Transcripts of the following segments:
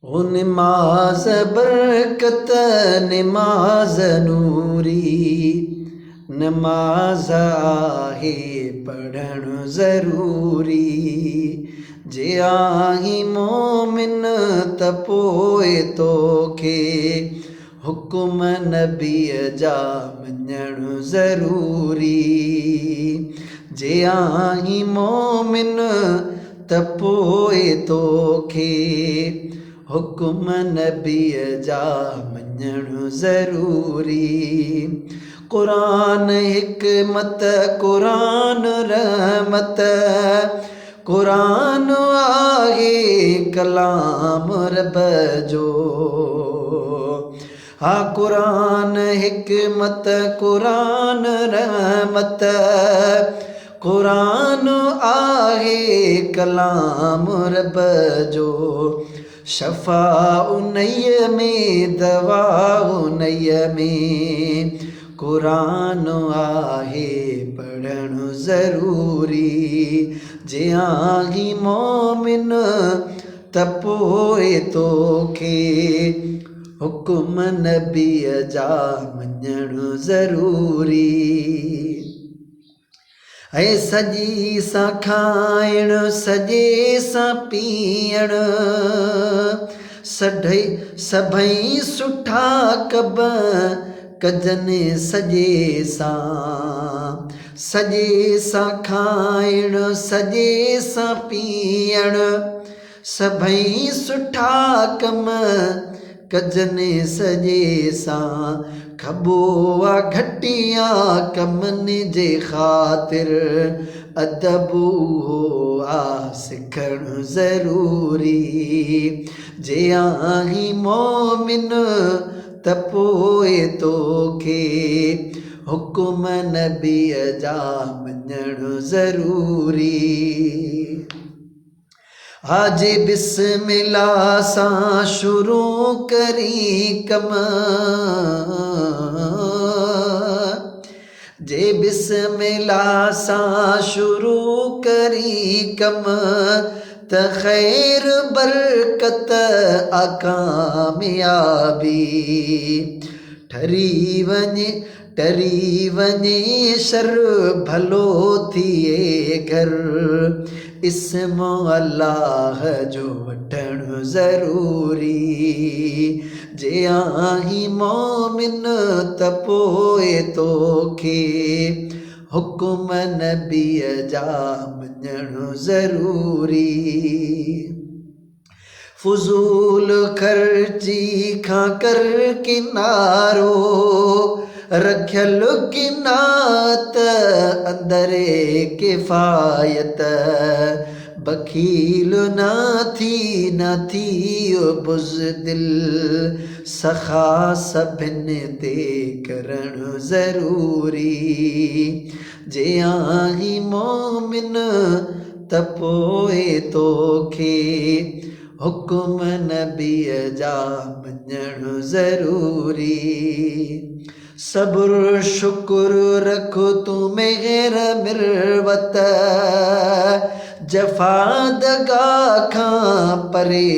ओ निमाज़ बरकत निमाज़ नूरी, नमाज़ आहे पढ़णु ज़रूरी। जे आहीं मोमिन त पोइ तोखे हुकुम नबीअ जा मञणु ज़रूरी। जे आहीं मोमिन त पोइ तोखे हुकुम नबीअ जा मञणु ज़रूरी। क़ुरान हिकमत क़ुरान रहमत, क़ुरान आहे कलाम रब जो। हा क़ुरान हिकमत क़ुरान रहमत, क़ुरान आहे कलाम रब जो। शफ़ा उन्हीअ में दवा उन्हीअ में, क़ुरान आहे पढ़णु ज़रूरी। जे आहीं मोमिन त पोइ तोखे हुकुम नबीअ जा मञणु ज़रूरी। ऐं सॼी सां खाइणु सॼे सां पीअणु, सभई सुठा कब कजनि सॼे सां खाइणु सॼे सां पीअणु, सभई सुठा कम कजनि सॼे सां। खबो आ घटिया कमनि जे ख़ातिर, अदबु हो आ सिखणु ज़रूरी। जे आहीं मोमिन त पोइ तोखे हुकुम नबीअ जा मञणु ज़रूरी। जे बिस्मिल्लाह सां शुरू करी कम, जे बिस्मिल्लाह सां शुरू करी कम, त ख़ैर बरकत आ कामयाबी। टरी वञे शर भलो थिए घर, इस्म अल्लाह जो वठणु ज़रूरी। जे आहीं मोमिन त पोइ तोखे हुकुम नबीअ जा मञणु ज़रूरी। फुज़ूल ख़र्ची खां कर किनारो, रखियल किनात अंदरे किफ़ायत। बखील न थी बुज़दिल, सख़ा सभिनि ते करणु ज़रूरी। जे आहीं मोमिन त पोइ तोखे हुकुम नबीअ जा मञणु ज़रूरी। सब्र शुक्र रख तूं मेहर मिरवत, जफ़ा दगा खां परे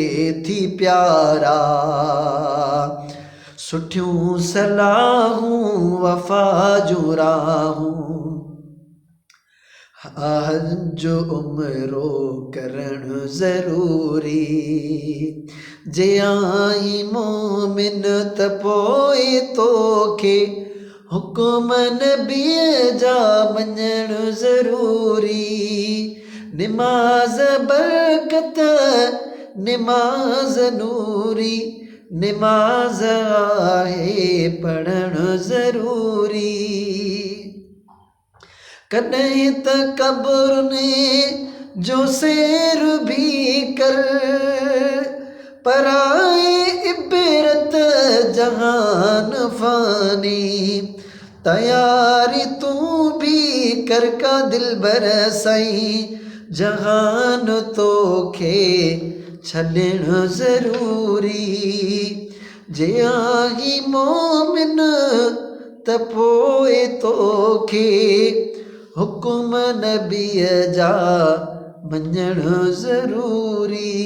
थी प्यारा। सुठियूं सलाहूं वफ़ा जूं राहूं, हज उमरो करणु ज़रूरी। जे आहीं मोमिन त पोइ तोखे हुकुम नबीअ जा मञणु ज़रूरी। निमाज़ बरकत निमाज़ नूरी, निमाज़ आहे पढ़णु ज़रूरी। कॾहिं त क़ब्रुनि जो सैर भी कर, पराए इबरत जहान फ़ानी। तयारी तूं भी कर का दिलबर साईं, जहान तोखे छॾणु ज़रूरी। जे आहीं मोमिन त पोइ तोखे हुकुम नबीअ जा मञणु ज़रूरी।